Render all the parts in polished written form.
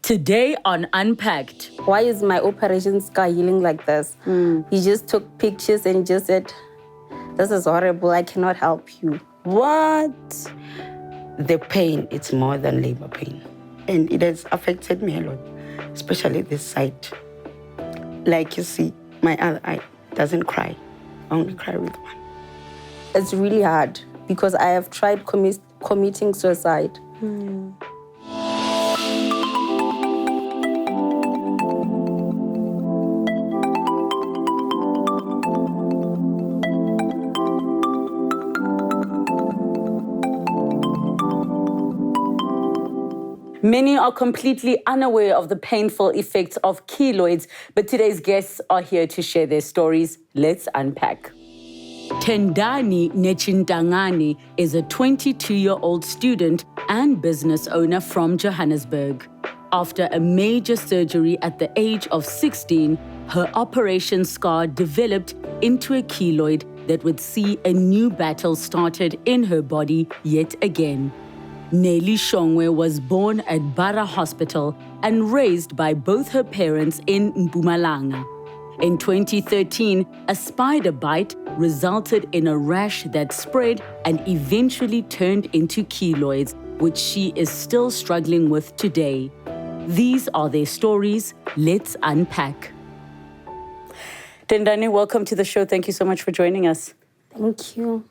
Today on Unpacked. Why is my operation scar healing like this? He just took pictures and just said, this is horrible, I cannot help you. What? The pain, it's more than labor pain. And it has affected me a lot, especially this side. Like you see, my other eye doesn't cry. I only cry with one. It's really hard because I have tried committing suicide. Many are completely unaware of the painful effects of keloids, but today's guests are here to share their stories. Let's unpack. Tendani Netshitangane is a 22-year-old student and business owner from Johannesburg. After a major surgery at the age of 16, her operation scar developed into a keloid that would see a new battle started in her body yet again. Nelly Shongwe was born at Bara Hospital and raised by both her parents in Mpumalanga. In 2013, a spider bite resulted in a rash that spread and eventually turned into keloids, which she is still struggling with today. These are their stories. Let's unpack. Tendani, welcome to the show. Thank you so much for joining us. Thank you.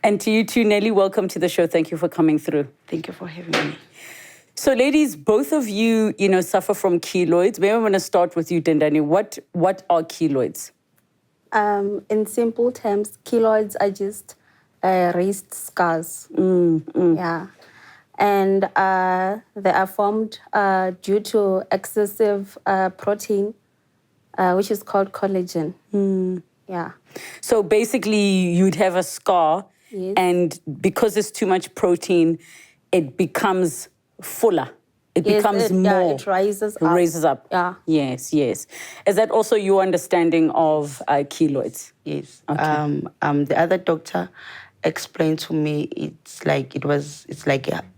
And to you too, Nelly, welcome to the show. Thank you for coming through. Thank you for having me. So ladies, both of you, suffer from keloids. Maybe I'm going to start with you, Tendani. What are keloids? In simple terms, keloids are just raised scars. Yeah. And they are formed due to excessive protein, which is called collagen. Yeah. So basically, you'd have a scar, Yes. and because there's too much protein, it becomes fuller. It becomes more. Yeah, it rises up. Raises up. Yeah. Yes, yes. Is that also your understanding of keloids? Yes. Okay. The other doctor explained to me it's like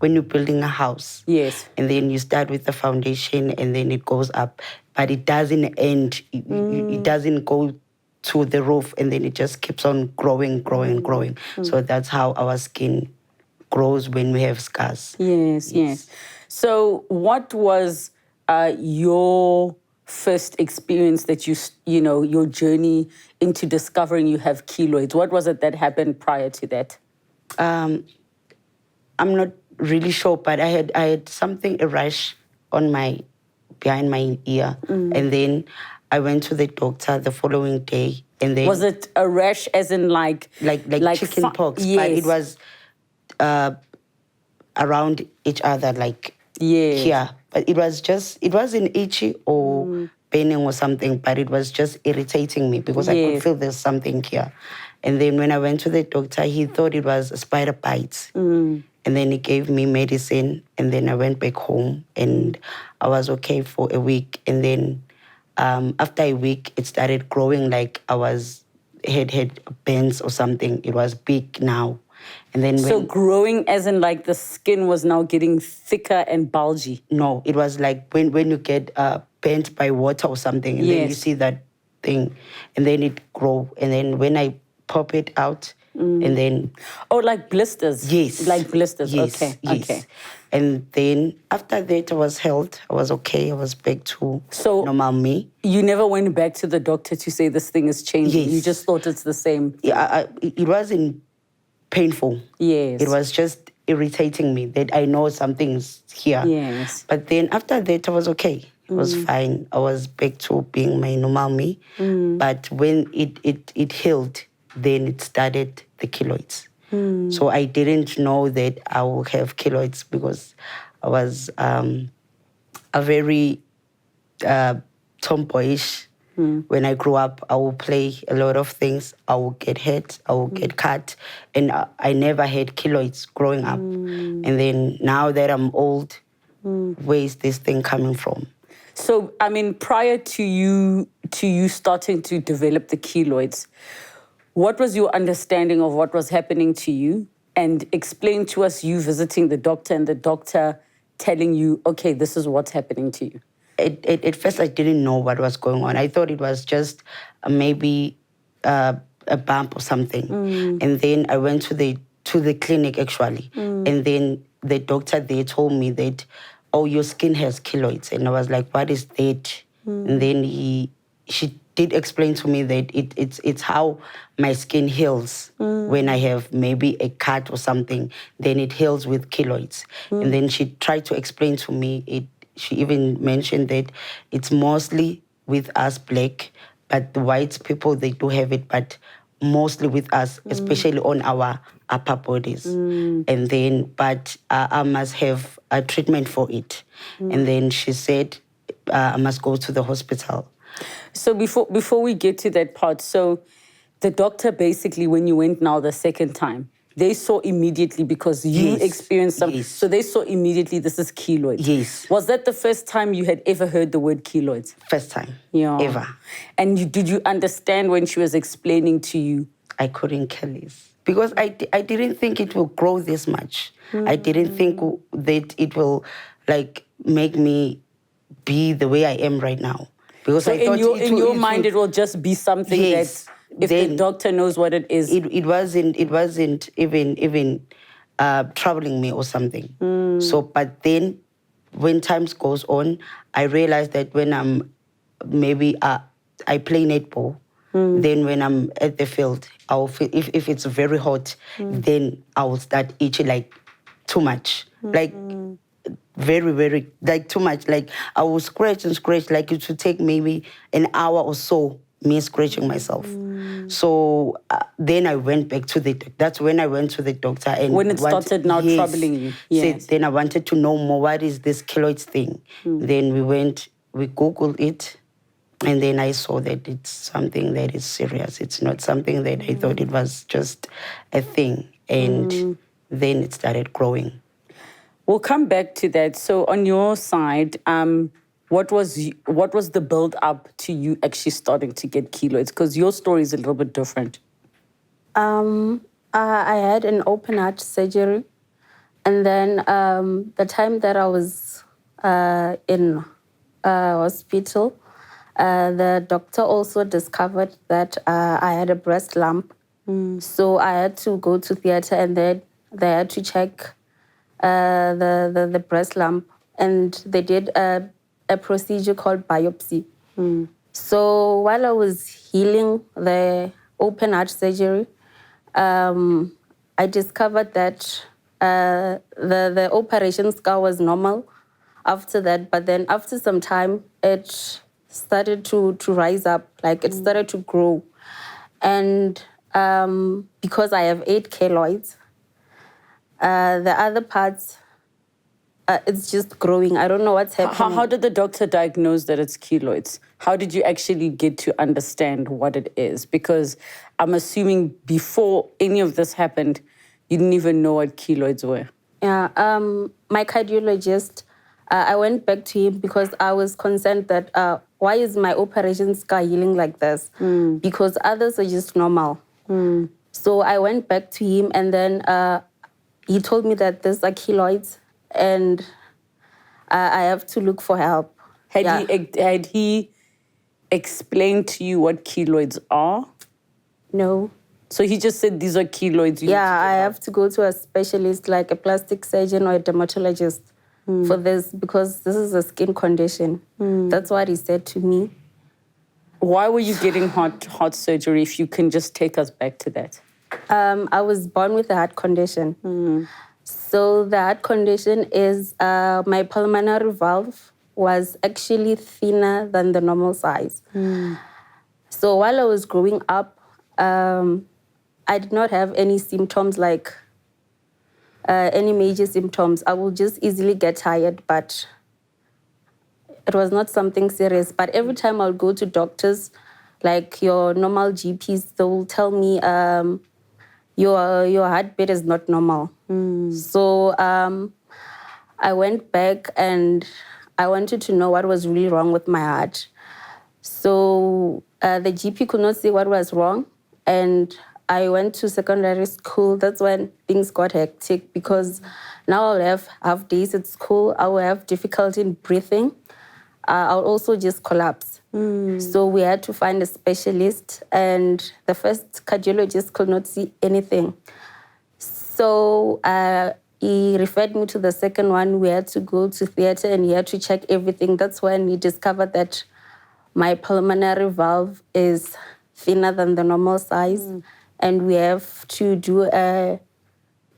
when you're building a house. Yes. And then you start with the foundation and then it goes up, but it doesn't end. It doesn't go to the roof and then it just keeps on growing. So that's how our skin grows when we have scars. Yes. So what was your first experience that your journey into discovering you have keloids? What was it that happened prior to that? I'm not really sure, but I had something, a rash behind my ear. And then I went to the doctor the following day. And then Was it a rash as in like chicken pox? Yes. But it was around each other, like Yes. here. But it wasn't itchy or burning or something, but it was just irritating me because I could Yes. feel there's something here. And then when I went to the doctor, he thought it was a spider bite. And then he gave me medicine, and then I went back home, and I was okay for a week. And then after a week, it started growing like I had bends or something. It was big now. And then So growing as in like the skin was now getting thicker and bulgy? No, it was like when you get bent by water or something, and then you Yes. see that thing, and then it grow. And then when I pop it out, and then... Oh, like blisters? Yes. Like blisters, Yes, okay. yes. Okay. And then after that, I was healed. I was okay. I was back to normal me. You never went back to the doctor to say this thing is changing? Yes. You just thought it's the same? Yeah, it wasn't painful. Yes. It was just irritating me that I know something's here. Yes. But then after that, I was okay. It was fine. I was back to being my normal me. But when it healed, then it started the keloids. So I didn't know that I would have keloids because I was a very tomboyish. When I grew up, I would play a lot of things. I would get hurt, I would get cut. And I never had keloids growing up. And then now that I'm old, where is this thing coming from? So, I mean, prior to you starting to develop the keloids, what was your understanding of what was happening to you? And explain to us you visiting the doctor and the doctor telling you, okay, this is what's happening to you? At first, I didn't know what was going on. I thought it was just maybe a bump or something. And then I went to the clinic, actually. And then the doctor there told me that, oh, your skin has keloids. And I was like, what is that? And then she did explain to me that it's how my skin heals when I have maybe a cut or something. Then it heals with keloids. And then she tried to explain to me she even mentioned that it's mostly with us black, but the white people, they do have it, but mostly with us, especially on our upper bodies. And then, but I must have a treatment for it. And then she said, I must go to the hospital. So before we get to that part, so the doctor basically, when you went now the second time, they saw immediately because you experienced something. Yes. So they saw immediately this is keloids. Yes. Was that the first time you had ever heard the word keloids? First time, Yeah. ever. And did you understand when she was explaining to you? I couldn't care less. Because I didn't think it will grow this much. I didn't think that it will, like, make me be the way I am right now. Because So I thought in your mind, it will just be something Yes. that if the doctor knows what it is. It wasn't even troubling me or something. So, but then when time goes on, I realized that when I'm maybe I play netball, then when I'm at the field, I'll feel if it's very hot, then I will start itching like too much, like very, very, like too much. Like I will scratch and scratch, like it would take maybe an hour or so, me scratching myself. So then I went back to that's when I went to the doctor. And when it started troubling you. Yes. So then I wanted to know more, what is this keloids thing? Then we Googled it, and then I saw that it's something that is serious. It's not something that I thought it was just a thing. And then it started growing. We'll come back to that. So on your side, what was the build up to you actually starting to get keloids? Because your story is a little bit different. I had an open heart surgery, and then the time that I was in hospital, the doctor also discovered that I had a breast lump. So I had to go to theater, and then they had to check the breast lump, and they did a procedure called biopsy. So while I was healing the open heart surgery, I discovered that the operation scar was normal after that, but then after some time, it started to rise up, like it started to grow. And because I have 8 keloids, the other parts, it's just growing. I don't know what's happening. How did the doctor diagnose that it's keloids? How did you actually get to understand what it is? Because I'm assuming before any of this happened, you didn't even know what keloids were. Yeah, my cardiologist, I went back to him because I was concerned that why is my operation scar healing like this? Because others are just normal. So I went back to him, and then he told me that there's a keloids, and I have to look for help. Had he explained to you what keloids are? No. So he just said these are keloids. I have to go to a specialist, like a plastic surgeon or a dermatologist, for this, because this is a skin condition. That's what he said to me. Why were you getting heart surgery, if you can just take us back to that? I was born with a heart condition. So the heart condition is my pulmonary valve was actually thinner than the normal size. So while I was growing up, I did not have any symptoms, like any major symptoms. I will just easily get tired, but it was not something serious. But every time I'll go to doctors, like your normal GPs, they will tell me your heartbeat is not normal. So I went back and I wanted to know what was really wrong with my heart. So the GP could not see what was wrong, and I went to secondary school. That's when things got hectic because now I'll have days at school. I will have difficulty in breathing. I'll also just collapse. So we had to find a specialist, and the first cardiologist could not see anything. So he referred me to the second one. We had to go to theater and he had to check everything. That's when he discovered that my pulmonary valve is thinner than the normal size. And we have to do a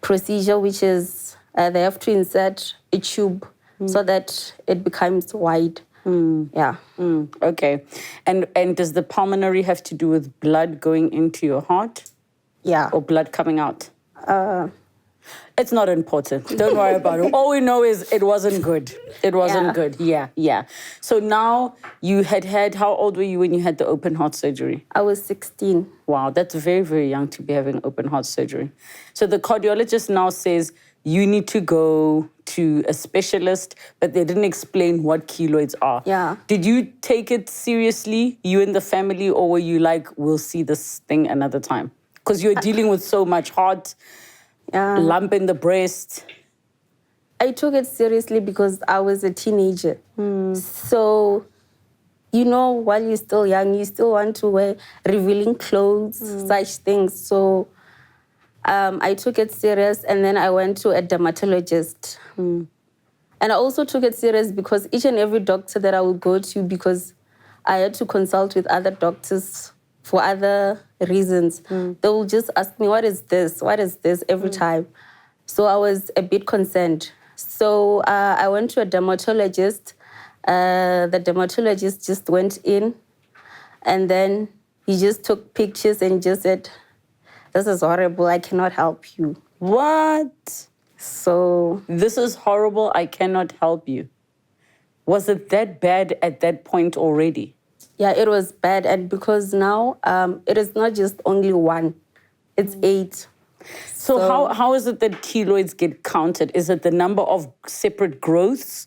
procedure, which is they have to insert a tube so that it becomes wide. Yeah. Okay. And does the pulmonary have to do with blood going into your heart? Yeah. Or blood coming out? It's not important. Don't worry about it. All we know is it wasn't good. It wasn't good. Yeah. So now you had, how old were you when you had the open heart surgery? I was 16. Wow, that's very, very young to be having open heart surgery. So the cardiologist now says you need to go to a specialist, but they didn't explain what keloids are. Yeah. Did you take it seriously, you and the family, or were you like, we'll see this thing another time? Because you're dealing with so much heart, lump in the breast. I took it seriously because I was a teenager. So, you know, while you're still young, you still want to wear revealing clothes, such things. So I took it serious, and then I went to a dermatologist. And I also took it serious because each and every doctor that I would go to, because I had to consult with other doctors for other reasons. They will just ask me, what is this? What is this every time? So I was a bit concerned. So I went to a dermatologist. The dermatologist just went in, and then he just took pictures and just said, this is horrible, I cannot help you. What? So... This is horrible, I cannot help you. Was it that bad at that point already? Yeah, it was bad. And because now it is not just only one, it's 8. So how is it that keloids get counted? Is it the number of separate growths?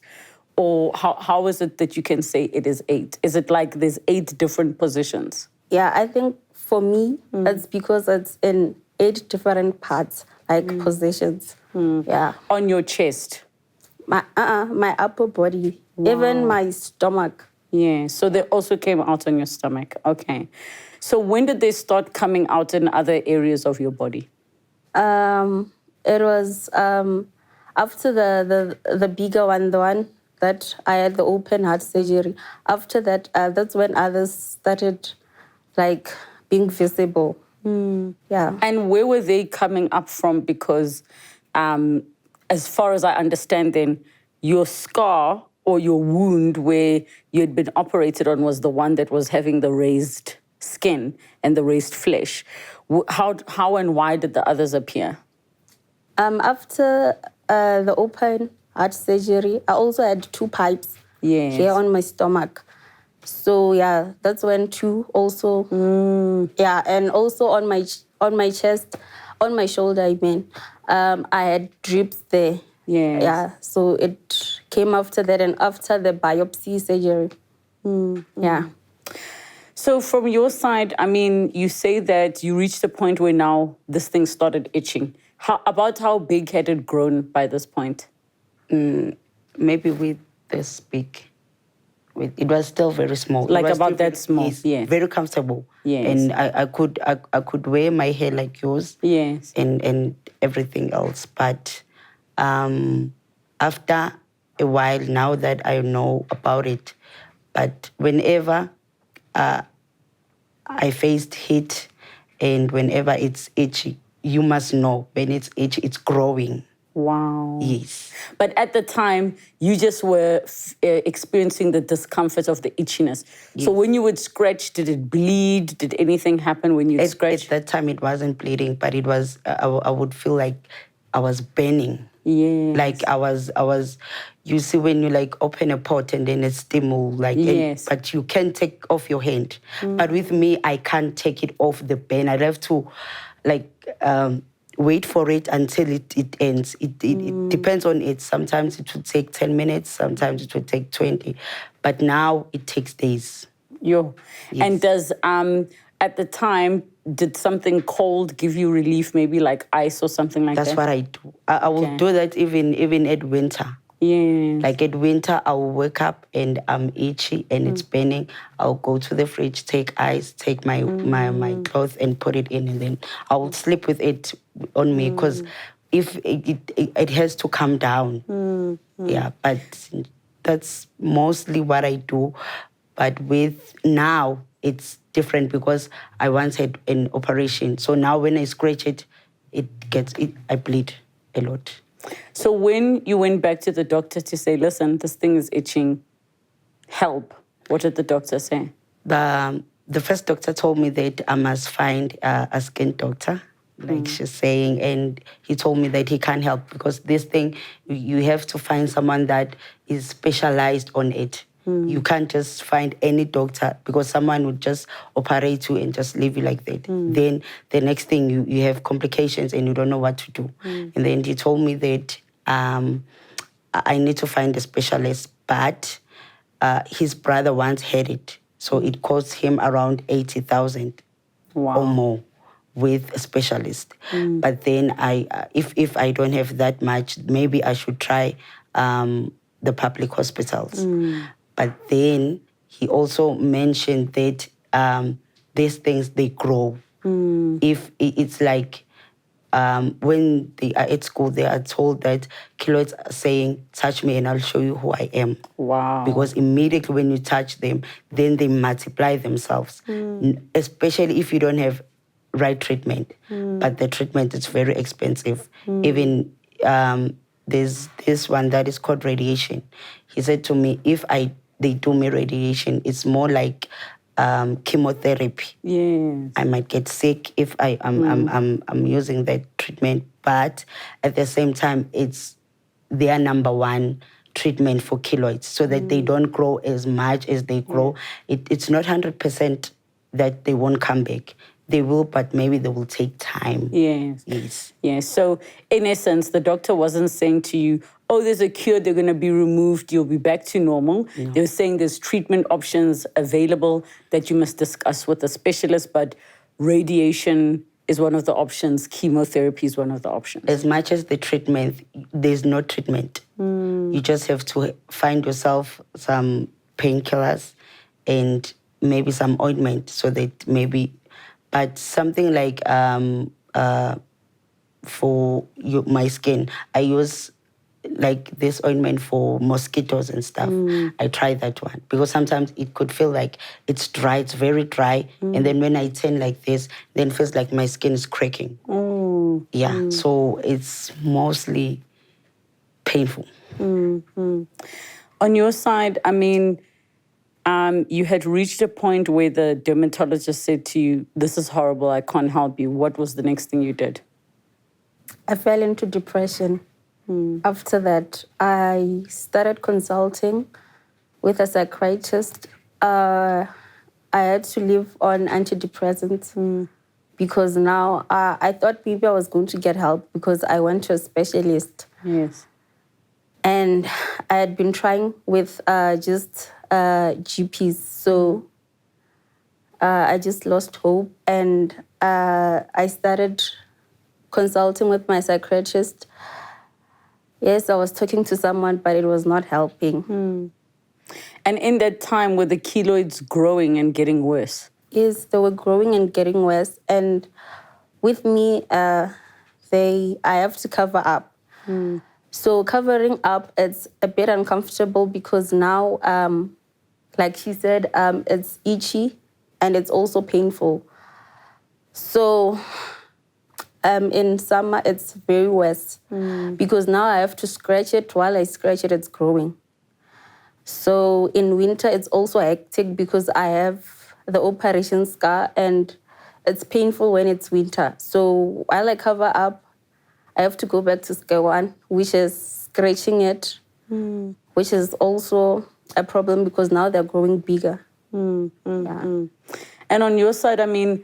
Or how is it that you can say it is 8? Is it like there's 8 different positions? Yeah, I think for me, that's because it's in 8 different parts, like positions. Yeah. On your chest? My upper body, even my stomach. Yeah, so they also came out on your stomach. Okay. So when did they start coming out in other areas of your body? It was after the bigger one, the one that I had the open heart surgery. After that, that's when others started like being visible. Yeah. And where were they coming up from? Because as far as I understand then, your scar or your wound where you had been operated on was the one that was having the raised skin and the raised flesh. How and why did the others appear? After the open heart surgery, I also had 2 pipes here on my stomach. So yeah, that's when 2 also. Yeah, and also on my chest, on my shoulder, I mean, I had drips there. Yes. Yeah, so it came after that and after the biopsy surgery. Yeah. So from your side, I mean, you say that you reached a point where now this thing started itching. How big had it grown by this point? Maybe with this big. It was still very small. Like about that small, yes, yeah. Very comfortable. Yes. And I could wear my hair like yours. Yes. And everything else. But after a while, now that I know about it, but whenever I faced heat and whenever it's itchy, you must know when it's itchy, it's growing. Wow. Yes. But at the time, you just were experiencing the discomfort of the itchiness. Yes. So when you would scratch, did it bleed? Did anything happen when you scratch? At that time, it wasn't bleeding, but it was. I would feel like I was burning. Yes. Like I was. You see, when you like open a pot and then it's steam, like. Yes. But you can't take off your hand. But with me, I can't take it off the burn. I'd have to, like. Wait for it until it ends. It depends on it. Sometimes it would take 10 minutes, sometimes it would take 20. But now it takes days. Yo. Yes. And does, at the time, did something cold give you relief, maybe like ice or something like That's that? what I do. I will do that even at winter. Yes. Like at winter, I will wake up and I'm itchy and it's burning. I'll go to the fridge, take ice, take my clothes and put it in, and then I will sleep with it on me because if it has to come down. Yeah, but that's mostly what I do. But with now, it's different because I once had an operation. So now when I scratch it, I bleed a lot. So when you went back to the doctor to say, listen, this thing is itching, help, what did the doctor say? The first doctor told me that I must find a skin doctor, like she's saying, and he told me that he can't help because this thing, you have to find someone that is specialized on it. You can't just find any doctor because someone would just operate you and just leave you like that. Then the next thing, you have complications and you don't know what to do. And then he told me that I need to find a specialist, but his brother once had it. So it cost him around 80,000 or more with a specialist. But then if I don't have that much, maybe I should try the public hospitals. But then he also mentioned that these things, they grow. If it's like when they are at school, they are told that keloids are saying, touch me and I'll show you who I am. Wow. Because immediately when you touch them, then they multiply themselves, especially if you don't have right treatment. But the treatment is very expensive. Even there's this one that is called radiation. He said to me, if they do me radiation, it's more like chemotherapy. Yes. I might get sick if I'm using that treatment, but at the same time, it's their number one treatment for keloids, so that they don't grow as much as they grow. It's not 100% that they won't come back. They will, but maybe they will take time. Yes. Yes. Yes. So in essence, the doctor wasn't saying to you, oh, there's a cure, they're going to be removed, you'll be back to normal. No. They were saying there's treatment options available that you must discuss with a specialist, but radiation is one of the options, chemotherapy is one of the options. As much as the treatment, there's no treatment. You just have to find yourself some painkillers and maybe some ointment so that maybe, but something like for my skin, I use like this ointment for mosquitoes and stuff. I tried that one because sometimes it could feel like it's dry, it's very dry. And then when I turn like this, then it feels like my skin is cracking. Yeah, so it's mostly painful. On your side, I mean, you had reached a point where the dermatologist said to you, this is horrible, I can't help you. What was the next thing you did? I fell into depression. After that, I started consulting with a psychiatrist. I had to live on antidepressants because now I thought maybe I was going to get help because I went to a specialist. Yes. And I had been trying with just GPs. So I just lost hope and I started consulting with my psychiatrist. Yes, I was talking to someone, but it was not helping. And in that time, were the keloids growing and getting worse? Yes, they were growing and getting worse. And with me, I have to cover up. So covering up, it's a bit uncomfortable because now, like she said, it's itchy and it's also painful. So in summer, it's very worse because now I have to scratch it. While I scratch it, it's growing. So in winter, it's also hectic because I have the operation scar and it's painful when it's winter. So while I cover up, I have to go back to square one, which is scratching it, which is also a problem because now they're growing bigger. Yeah. And on your side, I mean,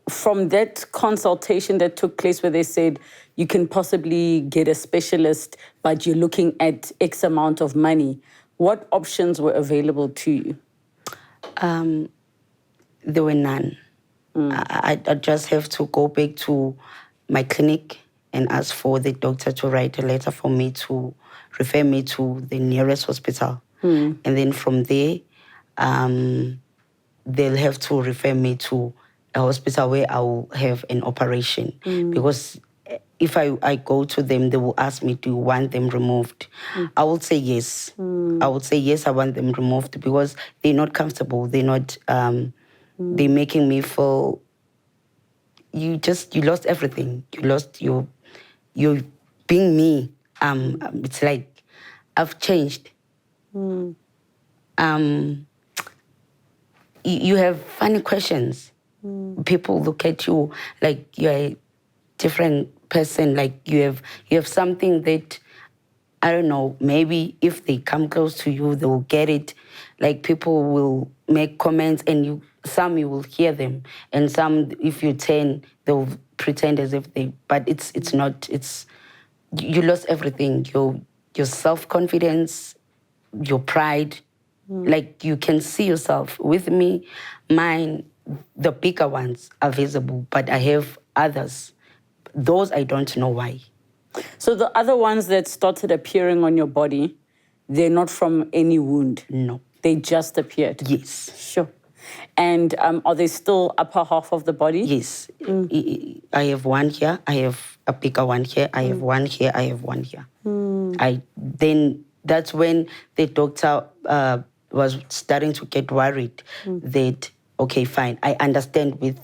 from that consultation that took place where they said you can possibly get a specialist, but you're looking at X amount of money, what options were available to you? There were none. I just have to go back to my clinic and ask for the doctor to write a letter for me to refer me to the nearest hospital. And then from there, they'll have to refer me to a hospital where I will have an operation. Because if I go to them, they will ask me, do you want them removed? I will say yes. I would say yes, I want them removed because they're not comfortable. They're not, they're making me feel, you lost everything. You lost your being me. It's like I've changed. You have funny questions. People look at you like you're a different person. Like you have something that, I don't know, maybe if they come close to you, they will get it. Like people will make comments and some you will hear them. And some, if you turn, they'll pretend as if but it's not, you lost everything. Your self-confidence, your pride, like you can see yourself. With me, mine, the bigger ones are visible, but I have others. Those I don't know why. So the other ones that started appearing on your body, they're not from any wound? No. They just appeared? Yes. Sure. And are they still upper half of the body? Yes. I have one here. I have a bigger one here. I have one here. I have one here. Then that's when the doctor was starting to get worried that, okay, fine, I understand with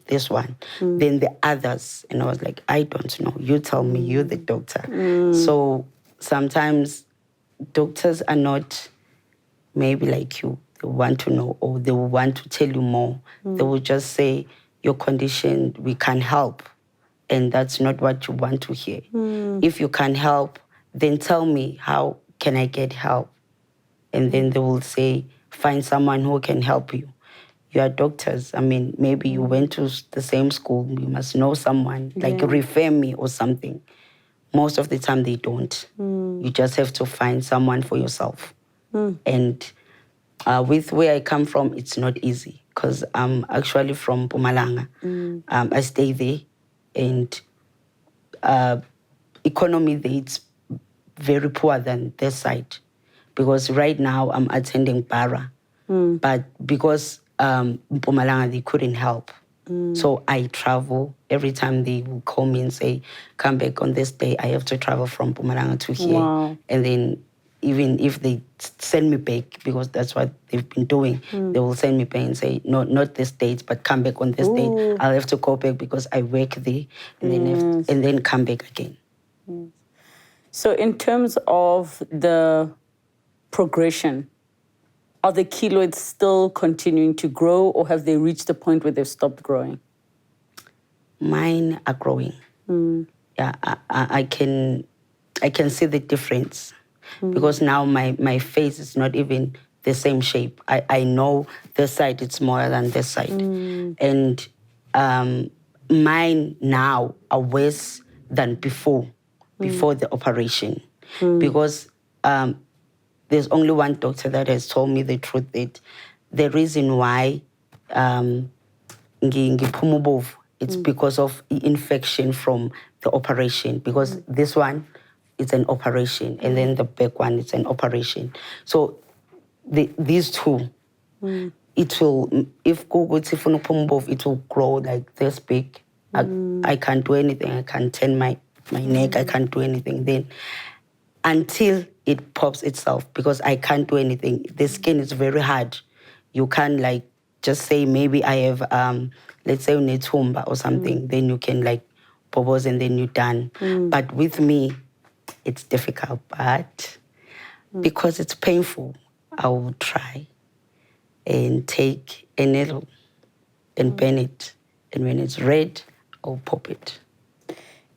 this one, then the others. And I was like, I don't know. You tell me, you're the doctor. So sometimes doctors are not maybe like you. They want to know or they will want to tell you more. They will just say, your condition, we can't help. And that's not what you want to hear. If you can't help, then tell me, how can I get help? And then they will say, find someone who can help you. You are doctors. I mean, maybe you went to the same school. You must know someone, like refer me or something. Most of the time they don't. You just have to find someone for yourself. And with where I come from, it's not easy because I'm actually from Mpumalanga. I stay there and economy there, it's very poor than this side. Because right now I'm attending Bara. But because Mpumalanga, they couldn't help. So I travel. Every time they will call me and say, come back on this day, I have to travel from Mpumalanga to here. Wow. And then even if they send me back, because that's what they've been doing, they will send me back and say, no, not this date, but come back on this date. I'll have to go back because I work there and then come back again. So in terms of the progression, are the keloids still continuing to grow or have they reached the point where they've stopped growing? Mine are growing. Yeah, I can see the difference because now my face is not even the same shape. I know this side it's smaller than this side. And mine now are worse than before the operation. Because there's only one doctor that has told me the truth that the reason why it's because of infection from the operation. Because this one, it's an operation, and then the back one, it's an operation. So these two, it will, if it will grow like this big. I can't do anything. I can't turn my neck. I can't do anything. Then until it pops itself, because I can't do anything. The skin is very hard. You can't like just say maybe I have, let's say netumba or something. Then you can like bobos and then you're done. But with me, it's difficult. But because it's painful, I will try and take a needle and bend it. And when it's red, I'll pop it.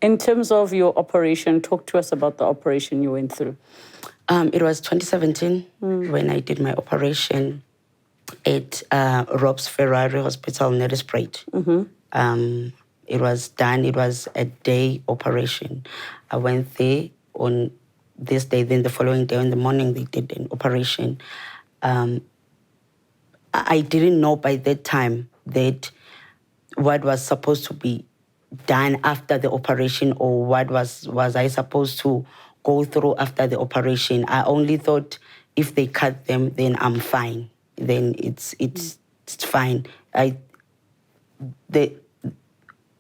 In terms of your operation, talk to us about the operation you went through. It was 2017 when I did my operation at Rob's Ferrari Hospital, Nelly. It was done. It was a day operation. I went there on this day. Then the following day in the morning, they did an operation. I didn't know by that time that what was supposed to be done after the operation, or what was I supposed to go through after the operation. I only thought if they cut them, then I'm fine. Then it's fine.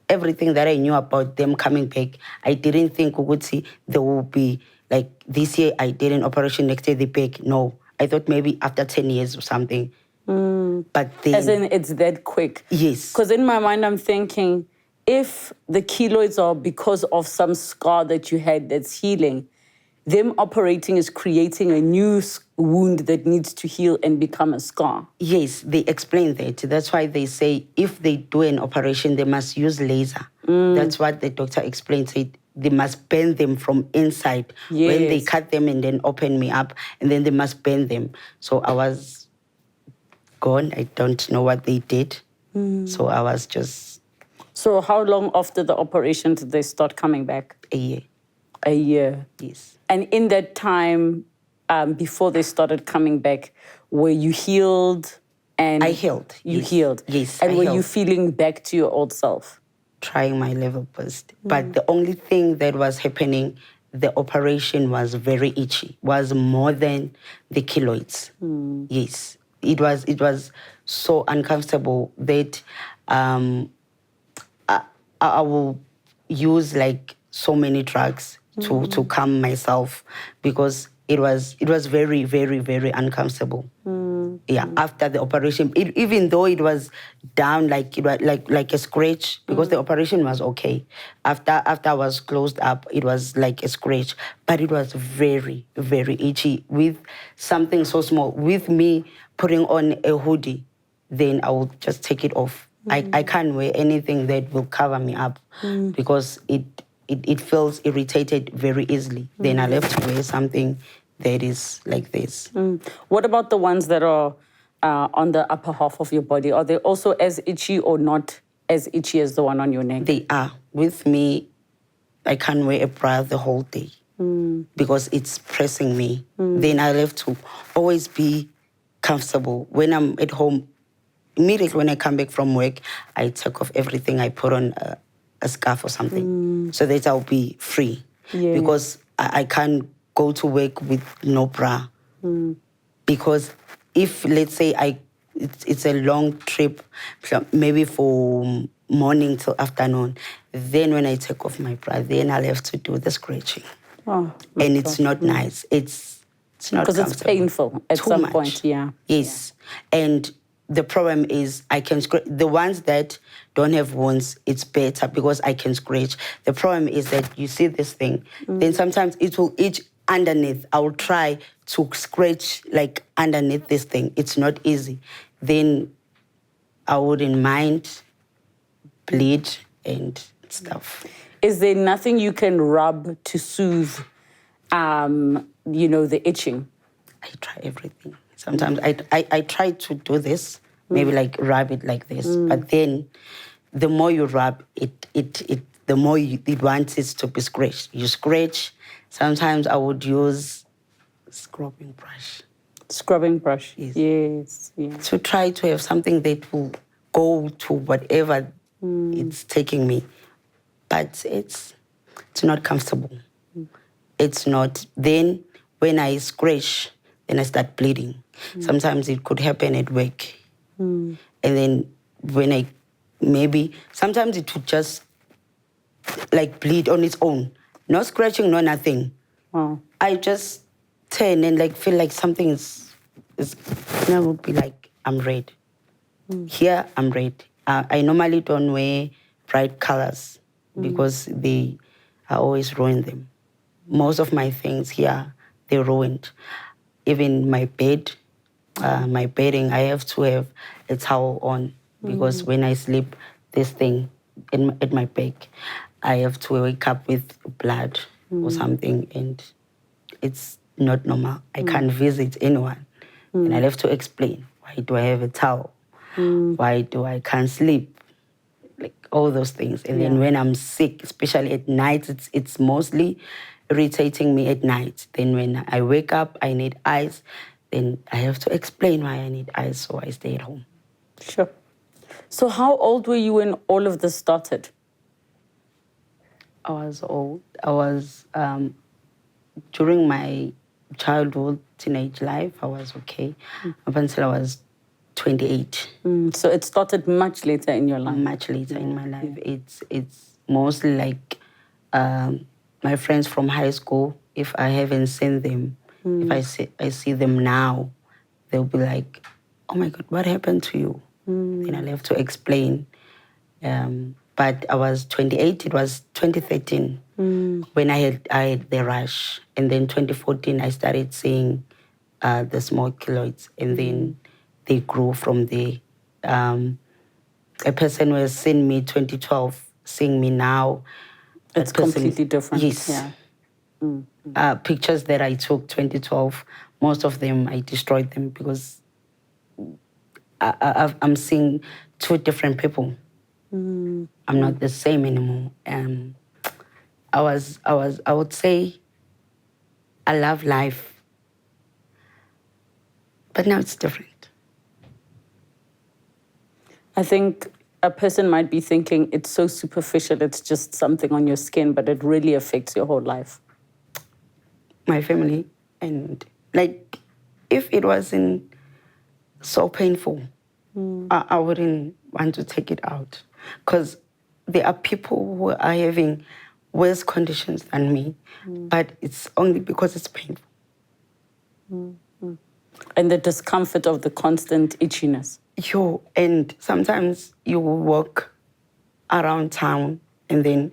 Everything that I knew about them coming back, I didn't think Uguti there will be like this year I did an operation, next year they back. No, I thought maybe after 10 years or something. But then, as in it's that quick. Yes. Because in my mind I'm thinking, if the keloids are because of some scar that you had that's healing, them operating is creating a new wound that needs to heal and become a scar. Yes, they explain that. That's why they say if they do an operation, they must use laser. That's what the doctor explained. They must burn them from inside. Yes. When they cut them and then open me up, and then they must burn them. So I was gone. I don't know what they did. So I was just... So how long after the operation did they start coming back? A year. A year. Yes. And in that time, before they started coming back, were you healed? And I healed. You Yes. healed? Yes, And I were healed. you feeling back to your old self? Trying my level best. But the only thing that was happening, the operation was very itchy, was more than the keloids. Yes. It was so uncomfortable that I will use like so many drugs to calm myself, because it was very, very, very uncomfortable. Yeah, after the operation, even though it was down like it was like a scratch, because the operation was okay. After I was closed up, it was like a scratch, but it was very, very itchy with something so small. With me putting on a hoodie, then I will just take it off. I can't wear anything that will cover me up because it feels irritated very easily. Then I'll have to wear something that is like this. What about the ones that are on the upper half of your body? Are they also as itchy or not as itchy as the one on your neck? They are. With me, I can't wear a bra the whole day because it's pressing me. Then I'll have to always be comfortable. When I'm at home, immediately when I come back from work, I take off everything. I put on a scarf or something so that I'll be free. Yes. Because I can't go to work with no bra. Because if, let's say, it's a long trip, maybe for morning till afternoon, then when I take off my bra, then I'll have to do the scratching. Oh, And it's not nice. It's not because it's comfortable. painful at Too some much. point, yeah. Yes. And the problem is I can scratch. The ones that don't have wounds, it's better because I can scratch. The problem is that you see this thing, then sometimes it will itch underneath. I will try to scratch like underneath this thing. It's not easy. Then I wouldn't mind bleed and stuff. Is there nothing you can rub to soothe, the itching? I try everything. Sometimes I try to do this, maybe like rub it like this. But then the more you rub it the more it wants it to be scratched. You scratch. Sometimes I would use scrubbing brush. Scrubbing brush. Yes. Yes. Yeah. To try to have something that will go to whatever it's taking me. But it's not comfortable. It's not. Then when I scratch, then I start bleeding. Sometimes it could happen at work. And then when sometimes it would just like bleed on its own. No scratching, no nothing. Wow. I just turn and like feel like something is and I would be like, I'm red. Here, I'm red. I normally don't wear bright colors because they I always ruin them. Most of my things here, they're ruined. Even my bed, my bedding, I have to have a towel on because when I sleep, this thing at my back, I have to wake up with blood or something, and it's not normal. I can't visit anyone, and I have to explain, why do I have a towel? Why do I can't sleep? Like all those things. And then when I'm sick, especially at night, it's mostly irritating me at night. Then when I wake up, I need ice. Then I have to explain why I need ice, so I stay at home. Sure. So how old were you when all of this started? I was old. I was, during my childhood, teenage life, I was okay. Up until I was 28. So it started much later in your life. Much later in my life. It's mostly like my friends from high school. If I haven't seen them, if I see them now, they'll be like, "Oh my God, what happened to you?" Then I'll have to explain. But I was 28. It was 2013 when I had the rash, and then 2014 I started seeing the small keloids, and then they grew from there. A person who has seen me 2012, seeing me now. It's completely different. Yes. Yeah. Pictures that I took 2012, most of them I destroyed them because I'm seeing two different people. I'm not the same anymore. I would say I love life, but now it's different. I think a person might be thinking it's so superficial, it's just something on your skin, but it really affects your whole life. My family, and like, if it wasn't so painful, I wouldn't want to take it out. Because there are people who are having worse conditions than me, but it's only because it's painful. And the discomfort of the constant itchiness. And sometimes you will walk around town and then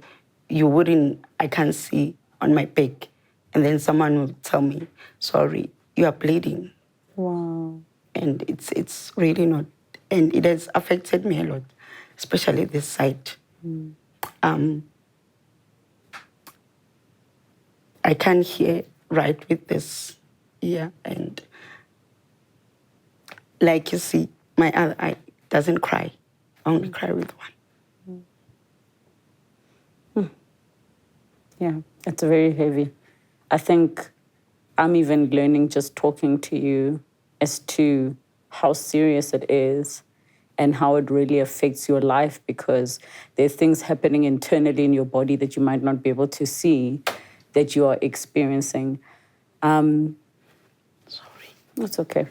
I can't see on my back. And then someone will tell me, "Sorry, you are bleeding." Wow. And it's really not, and it has affected me a lot, especially this side. I can't hear right with this ear, and like you see, my other eye doesn't cry. I only cry with one. Yeah, it's very heavy. I think I'm even learning just talking to you as to how serious it is and how it really affects your life, because there's things happening internally in your body that you might not be able to see that you are experiencing. Sorry. It's okay.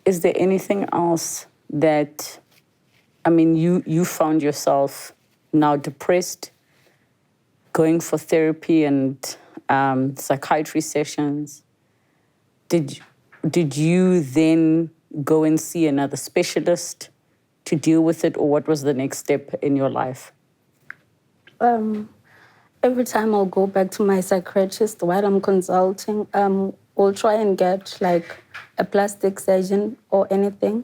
Is there anything else that, I mean, you found yourself now depressed, going for therapy and psychiatry sessions? Did you then go and see another specialist to deal with it, or what was the next step in your life? Every time I'll go back to my psychiatrist while I'm consulting, we'll try and get like a plastic surgeon or anything.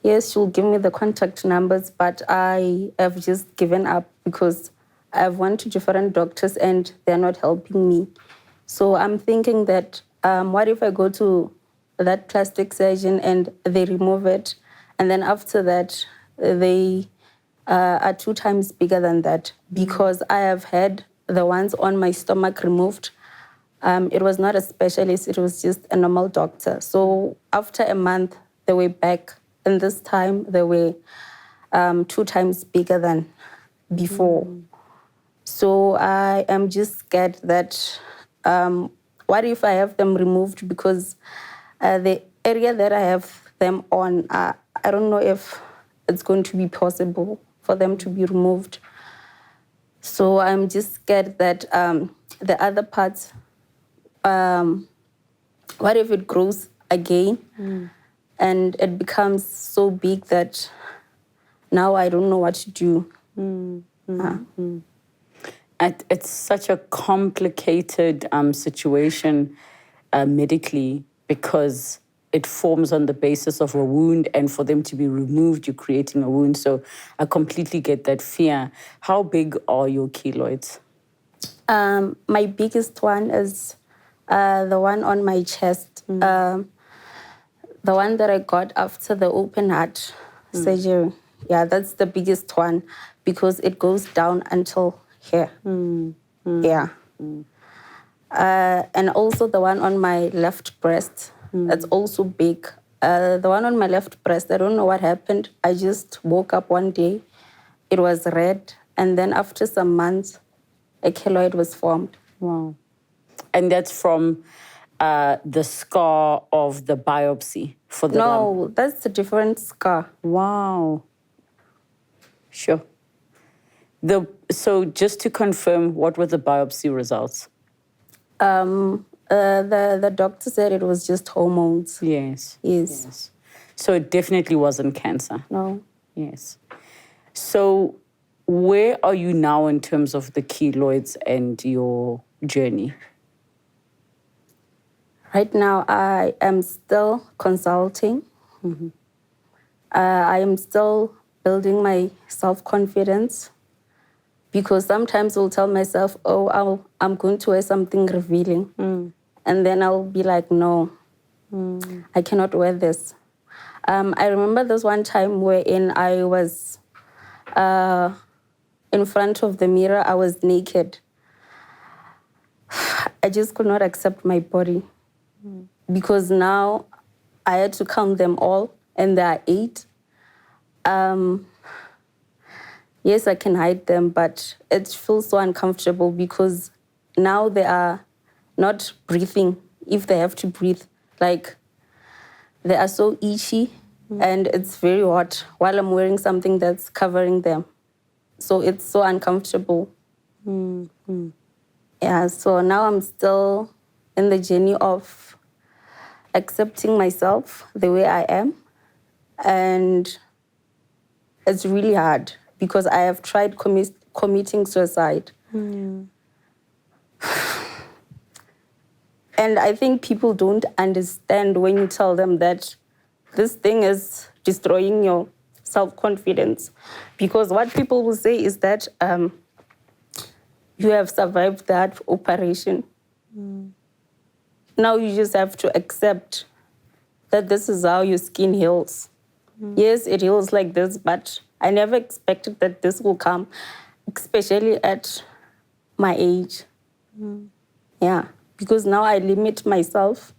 Yes, she'll give me the contact numbers, but I have just given up because I've went to different doctors and they're not helping me. So I'm thinking that what if I go to that plastic surgeon and they remove it, and then after that they are 2 times bigger than that, because I have had the ones on my stomach removed. It was not a specialist, it was just a normal doctor. So after a month, they were back, and this time they were 2 times bigger than before. So I am just scared that what if I have them removed, because the area that I have them on, I don't know if it's going to be possible for them to be removed. So I'm just scared that the other parts, what if it grows again and it becomes so big that now I don't know what to do. It's such a complicated situation medically, because it forms on the basis of a wound, and for them to be removed, you're creating a wound. So I completely get that fear. How big are your keloids? My biggest one is the one on my chest, the one that I got after the open heart surgery. Yeah, that's the biggest one, because it goes down until here. Yeah. And also the one on my left breast, that's also big. The one on my left breast, I don't know what happened. I just woke up one day, it was red, and then after some months, a keloid was formed. Wow. And that's from the scar of the biopsy for the lump? No, that's a different scar. Wow. Sure. So just to confirm, what were the biopsy results? The doctor said it was just hormones. Yes. Yes. So it definitely wasn't cancer. No. Yes. So where are you now in terms of the keloids and your journey? Right now, I am still consulting. I am still building my self-confidence because sometimes I'll tell myself, oh, I'm going to wear something revealing. And then I'll be like, no, I cannot wear this. I remember this one time wherein I was in front of the mirror, I was naked. I just could not accept my body because now I had to count them all, and there are 8. Yes, I can hide them, but it feels so uncomfortable because now they are not breathing if they have to breathe. Like, they are so itchy and it's very hot while I'm wearing something that's covering them. So it's so uncomfortable. Yeah, so now I'm still in the journey of accepting myself the way I am. And it's really hard because I have tried committing suicide. And I think people don't understand when you tell them that this thing is destroying your self-confidence. Because what people will say is that you have survived that operation. Now you just have to accept that this is how your skin heals. Yes, it heals like this, but I never expected that this will come, especially at my age. Yeah, because now I limit myself,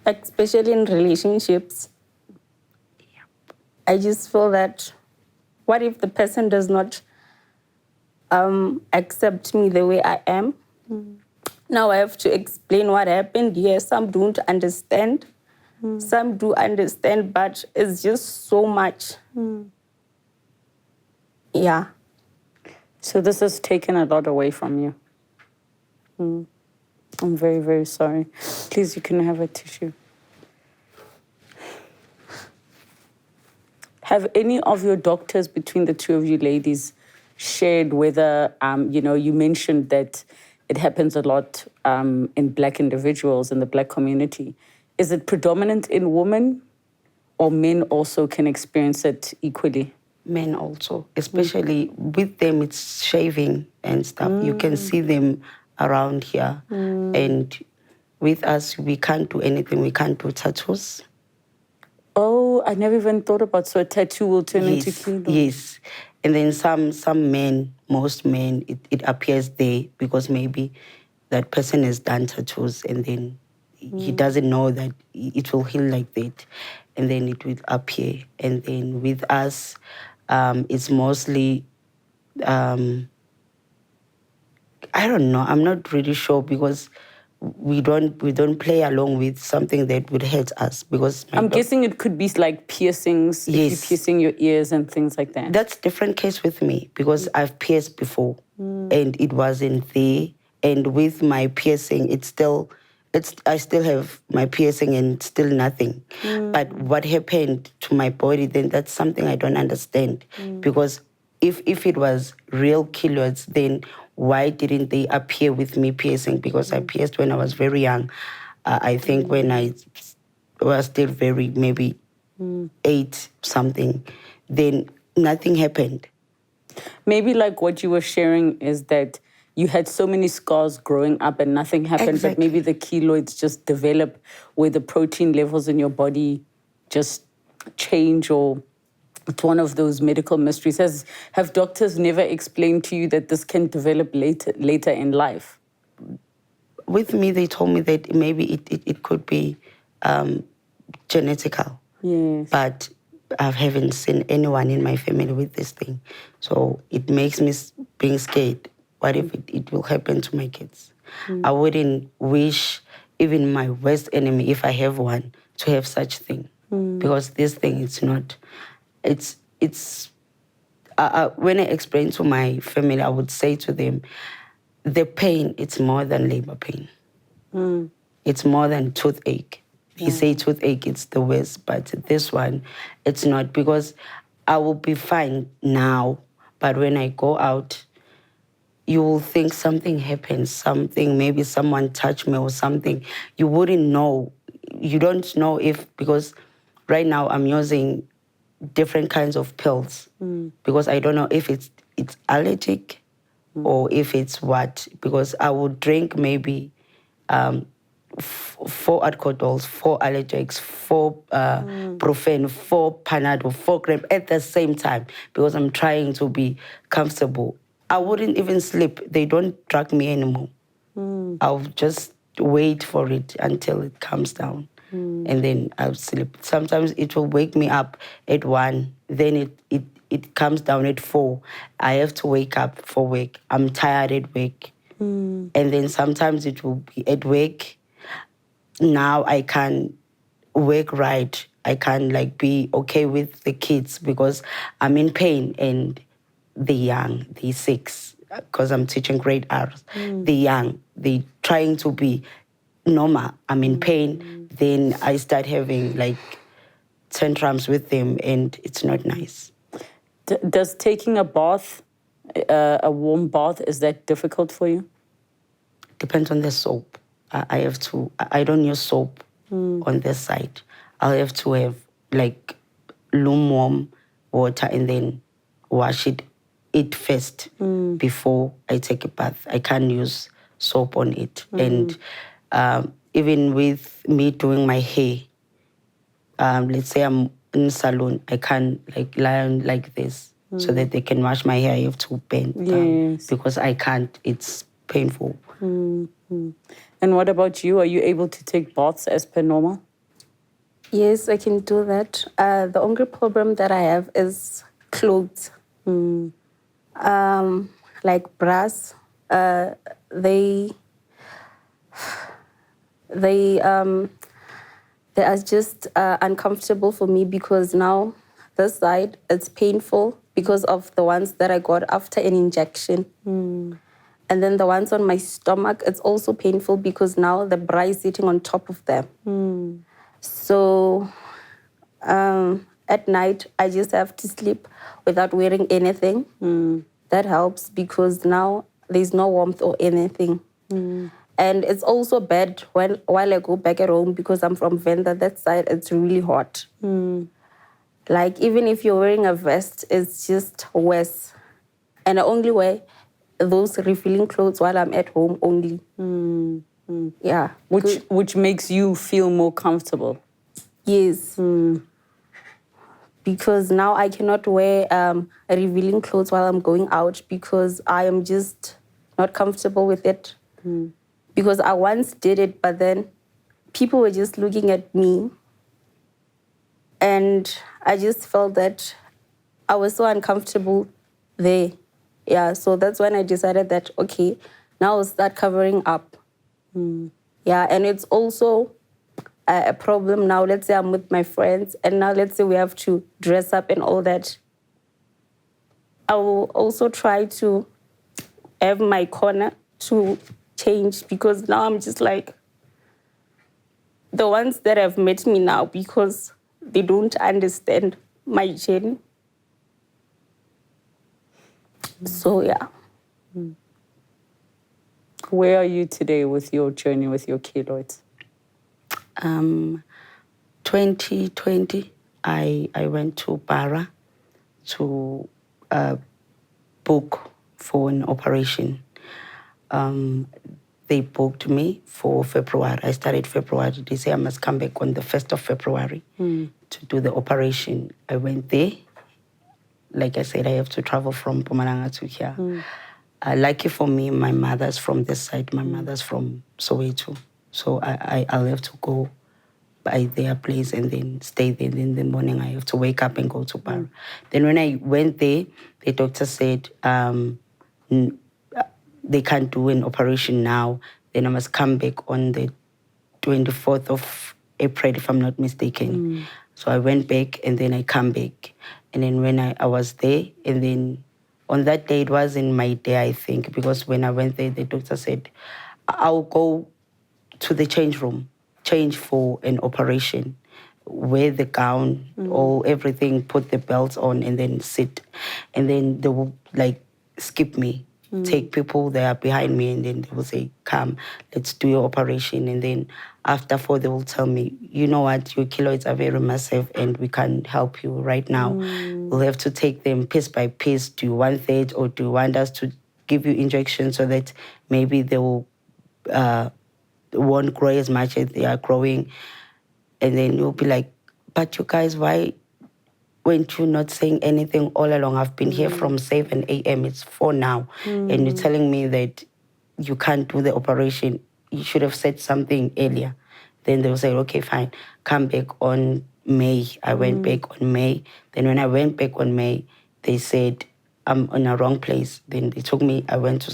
especially in relationships. I just feel that, what if the person does not accept me the way I am? Now I have to explain what happened. Yes, some don't understand. Some do understand, but it's just so much. Yeah. So this has taken a lot away from you. I'm very, very sorry. Please, you can have a tissue. Have any of your doctors, between the two of you ladies, shared whether, you mentioned that it happens a lot in Black individuals in the Black community. Is it predominant in women, or men also can experience it equally? Men also, especially with them, it's shaving and stuff. You can see them around here. And with us, we can't do anything. We can't do tattoos. Oh, I never even thought about, so a tattoo will turn into keloid. Yes. And then some men, most men, it appears there because maybe that person has done tattoos and then he doesn't know that it will heal like that. And then it will appear. And then with us, it's mostly, I don't know, I'm not really sure because we don't play along with something that would hurt us because I'm guessing it could be like piercings, if you're piercing your ears and things like that. That's a different case with me because I've pierced before and it wasn't there. And with my piercing, I still have my piercing and still nothing. But what happened to my body, then that's something I don't understand. Because if it was real keloids, then why didn't they appear with me piercing? Because I pierced when I was very young. I think when I was still maybe 8 something, then nothing happened. Maybe like what you were sharing is that you had so many scars growing up and nothing happened, but maybe the keloids just develop where the protein levels in your body just change or It's one of those medical mysteries. Have doctors never explained to you that this can develop later in life? With me, they told me that maybe it could be genetical. Yes. But I haven't seen anyone in my family with this thing. So it makes me being scared. What if it will happen to my kids? I wouldn't wish even my worst enemy, if I have one, to have such thing. Because this thing, it's not, when I explain to my family, I would say to them, the pain, it's more than labor pain. It's more than toothache. They say toothache, it's the worst, but this one, it's not, because I will be fine now, but when I go out, you will think something happened, maybe someone touched me or something. You wouldn't know. You don't know if, because right now I'm using different kinds of pills, because I don't know if it's allergic or if it's what, because I would drink maybe 4 alcohols, 4 allergics, 4 Brufen, 4 Panadol, 4 gram at the same time, because I'm trying to be comfortable. I wouldn't even sleep. They don't drug me anymore. I'll just wait for it until it calms down, and then I'll sleep. Sometimes it will wake me up at 1, then it comes down at 4. I have to wake up for work. I'm tired at work. And then sometimes it will be at work. Now I can work right. I can be okay with the kids because I'm in pain, and the young, the 6, because I'm teaching grade R's. The young, they trying to be normal. I'm in pain. Then I start having tantrums with them, and it's not nice. Does taking a bath, a warm bath, is that difficult for you? Depends on the soap. I don't use soap on this side. I'll have to have lukewarm water and then wash it first before I take a bath. I can't use soap on it. And even with me doing my hair, let's say I'm in a salon, I can't lie on like this so that they can wash my hair. I have to bend down because I can't. It's painful. And what about you? Are you able to take baths as per normal? Yes, I can do that. The only problem that I have is clothes. Like bras, they are just uncomfortable for me because now this side, it's painful because of the ones that I got after an injection. And then the ones on my stomach, it's also painful because now the bra is sitting on top of them. So at night, I just have to sleep without wearing anything. That helps because now there's no warmth or anything. And it's also bad while I go back at home because I'm from Venda, that side, it's really hot. Even if you're wearing a vest, it's just worse. And I only wear those revealing clothes while I'm at home only. Yeah. Which makes you feel more comfortable? Yes. Because now I cannot wear revealing clothes while I'm going out because I am just not comfortable with it. Because I once did it, but then people were just looking at me. And I just felt that I was so uncomfortable there. Yeah, so that's when I decided that, okay, now I'll start covering up. Yeah, and it's also a problem now. Let's say I'm with my friends, and now let's say we have to dress up and all that. I will also try to have my corner to change because now I'm just the ones that have met me now because they don't understand my journey. So, yeah. Where are you today with your journey with your keloids? 2020, I went to Bara to book for an operation. They booked me for February. I started February. They say I must come back on the 1st of February to do the operation. I went there like I said, I have to travel from Mpumalanga to here. Lucky for me, my mother's from this side. My mother's from Soweto. So I'll have to go by their place and then stay there. Then in the morning, I have to wake up and go to Bar. Then when I went there, the doctor said they can't do an operation now. Then I must come back on the 24th of April, if I'm not mistaken. So I went back and then I come back. And then when I was there, and then on that day, it wasn't my day, I think, because when I went there, the doctor said, I'll go to the change room, change for an operation, wear the gown or everything, put the belts on, and then sit. And then they will like skip me, take people that are behind me, and then they will say, come, let's do your operation. And then after 4, they will tell me, you know what, your keloids are very massive and we can't help you right now. We'll have to take them piece by piece. Do you want that, or do you want us to give you injections so that maybe they will won't grow as much as they are growing? And then you'll be like, but you guys, why weren't you not saying anything all along? I've been here from 7 a.m. It's 4 now. And you're telling me that you can't do the operation. You should have said something earlier. Then they'll say, okay, fine, come back on May. I went back on May. Then when I went back on May, they said, I'm in a wrong place. Then they took me, I went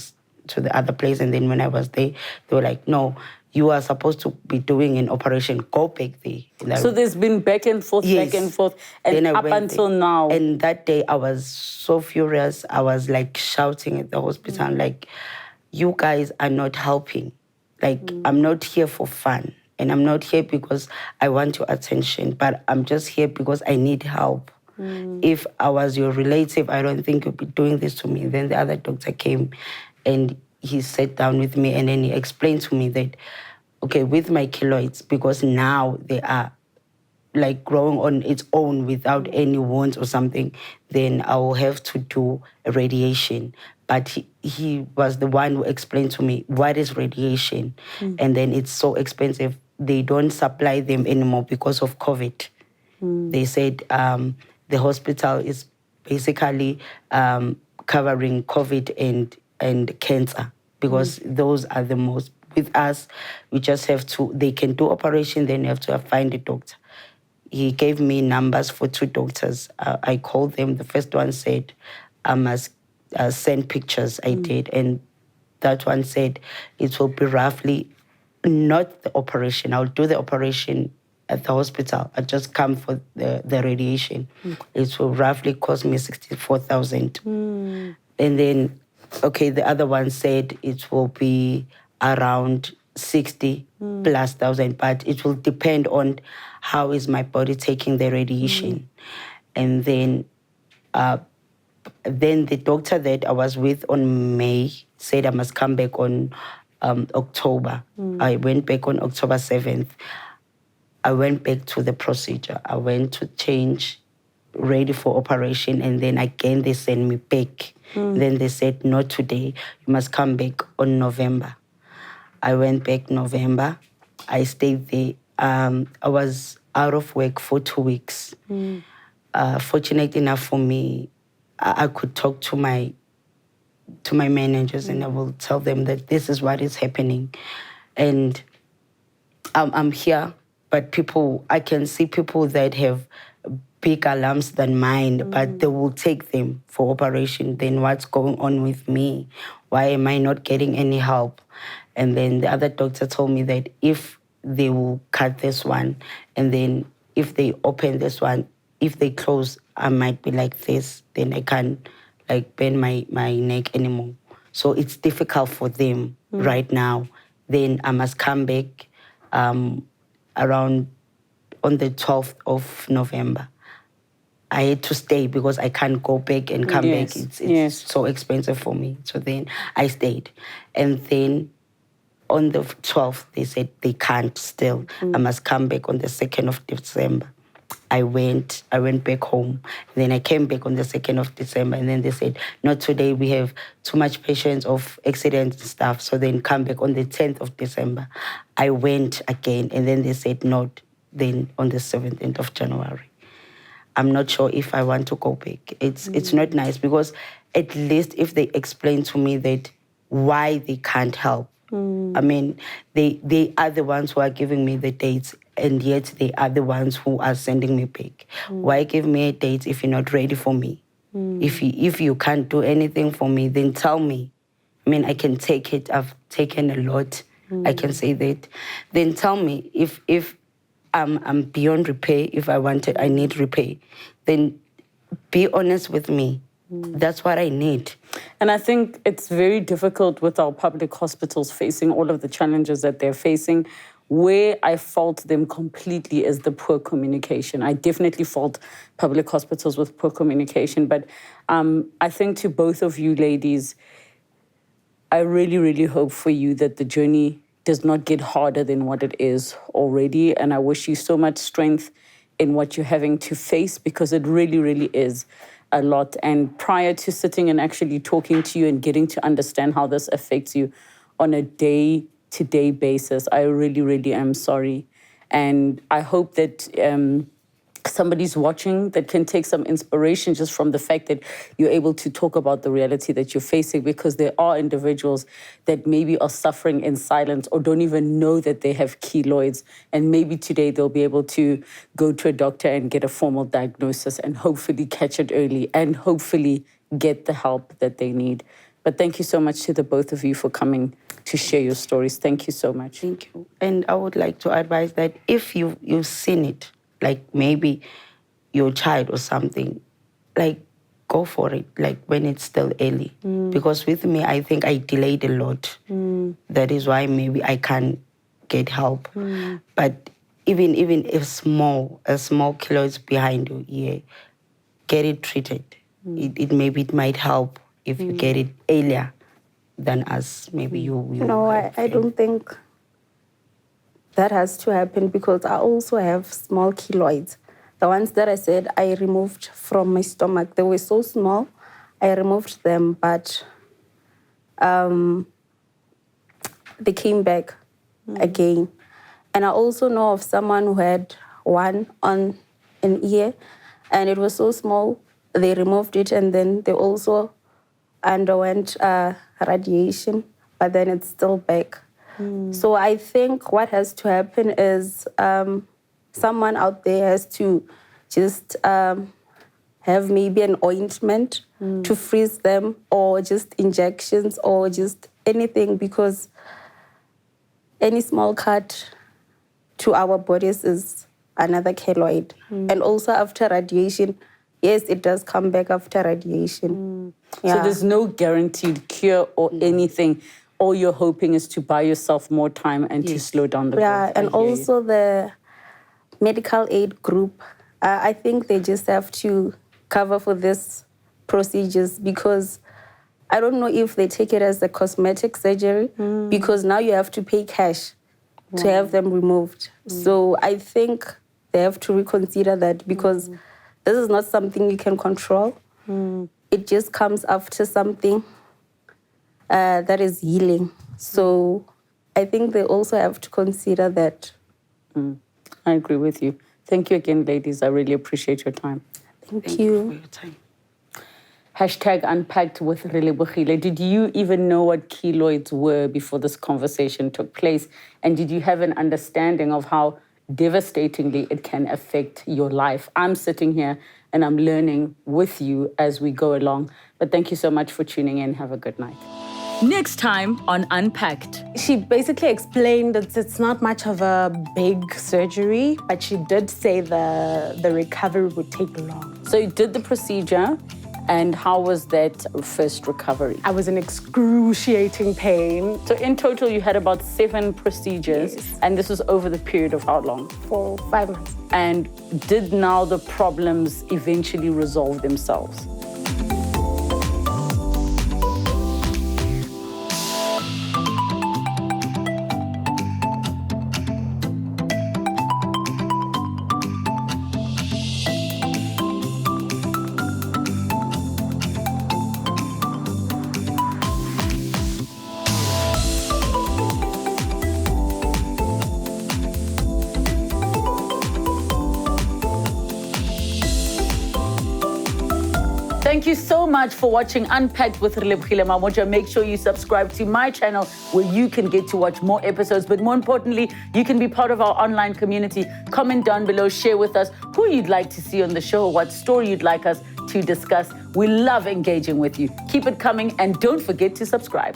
to the other place. And then when I was there, they were like, no, you are supposed to be doing an operation. Go back there. So there's been back and forth, Yes. back and forth, and up until now. And that day, I was so furious. I was like shouting at the hospital. I'm like, you guys are not helping. Like, I'm not here for fun. And I'm not here because I want your attention, but I'm just here because I need help. If I was your relative, I don't think you'd be doing this to me. Then the other doctor came and he sat down with me and then he explained to me that, okay, with my keloids, because now they are like growing on its own without any wounds or something, then I will have to do a radiation. But he was the one who explained to me, what is radiation? And then it's so expensive. They don't supply them anymore because of COVID. They said the hospital is basically covering COVID and cancer, because those are the most. With us, we just have to, they can do operation, then you have to find a doctor. He gave me numbers for 2 doctors. I called them. The first one said, I must send pictures. I did. And that one said, it will be roughly, not the operation. I'll do the operation at the hospital. I just come for the radiation. It will roughly cost me 64,000. And then, okay, the other one said it will be around 60 plus thousand, but it will depend on how is my body taking the radiation. And then the doctor that I was with on May said I must come back on October. I went back on October 7th. I went back to the procedure. I went to change, ready for operation, and then again they sent me back. Then they said, not today, you must come back on November. I went back November. I stayed there. I was out of work for 2 weeks. Fortunate enough for me, I could talk to my managers and I will tell them that this is what is happening. And I'm here, but I can see people that have bigger lumps than mine, but they will take them for operation. Then what's going on with me? Why am I not getting any help? And then the other doctor told me that if they will cut this one, and then if they open this one, if they close, I might be like this. Then I can't like bend my neck anymore. So it's difficult for them right now. Then I must come back around on the 12th of November. I had to stay because I can't go back and come back. It's so expensive for me. So then I stayed. And then on the 12th, they said they can't still. I must come back on the 2nd of December. I went back home. And then I came back on the 2nd of December. And then they said, not today, we have too much patients of accidents and stuff. So then come back on the 10th of December. I went again. And then they said, not then on the 17th of January. I'm not sure if I want to go back. It's not nice, because at least if they explain to me that why they can't help. I mean, they are the ones who are giving me the dates, and yet they are the ones who are sending me back. Why give me a date if you're not ready for me? If you can't do anything for me, then tell me. I mean, I can take it. I've taken a lot. I can say that. Then tell me if I'm beyond repair, if I need repair, then be honest with me. That's what I need. And I think it's very difficult with our public hospitals facing all of the challenges that they're facing. Where I fault them completely is the poor communication. I definitely fault public hospitals with poor communication. But I think to both of you ladies, I really, really hope for you that the journey does not get harder than what it is already. And I wish you so much strength in what you're having to face, because it really, really is a lot. And prior to sitting and actually talking to you and getting to understand how this affects you on a day-to-day basis, I really, really am sorry. And I hope that somebody's watching that can take some inspiration just from the fact that you're able to talk about the reality that you're facing, because there are individuals that maybe are suffering in silence or don't even know that they have keloids. And maybe today they'll be able to go to a doctor and get a formal diagnosis and hopefully catch it early and hopefully get the help that they need. But thank you so much to the both of you for coming to share your stories. Thank you so much. Thank you. And I would like to advise that if you've seen it, like maybe your child or something, like go for it, like when it's still early. Because with me, I think I delayed a lot. That is why maybe I can't get help. But even if small keloids behind you, yeah, get it treated. It might help if you get it earlier than us. Maybe you No, I don't think that has to happen, because I also have small keloids. The ones that I said I removed from my stomach, they were so small, I removed them, but they came back again. And I also know of someone who had one on an ear, and it was so small, they removed it, and then they also underwent radiation, but then it's still back. So I think what has to happen is someone out there has to just have maybe an ointment to freeze them, or just injections, or just anything, because any small cut to our bodies is another keloid. And also after radiation, yes, it does come back after radiation. So there's no guaranteed cure or anything. All you're hoping is to buy yourself more time and to slow down the growth. Yeah, and also the medical aid group, I think they just have to cover for this procedures, because I don't know if they take it as a cosmetic surgery, because now you have to pay cash to have them removed. So I think they have to reconsider that, because this is not something you can control. It just comes after something that is healing. So I think they also have to consider that. I agree with you. Thank you again, ladies. I really appreciate your time. Thank you. for your time. Hashtag Unpacked with Relebogile. Did you even know what keloids were before this conversation took place? And did you have an understanding of how devastatingly it can affect your life? I'm sitting here and I'm learning with you as we go along. But thank you so much for tuning in. Have a good night. Next time on Unpacked. She basically explained that it's not much of a big surgery, but she did say the recovery would take long. So you did the procedure, and how was that first recovery? I was in excruciating pain. So in total, you had about 7 procedures, and this was over the period of how long? For 5 months. And did now the problems eventually resolve themselves? Thank you so much for watching Unpacked with Relebogile Mabotja. Make sure you subscribe to my channel where you can get to watch more episodes. But more importantly, you can be part of our online community. Comment down below, share with us who you'd like to see on the show, what story you'd like us to discuss. We love engaging with you. Keep it coming and don't forget to subscribe.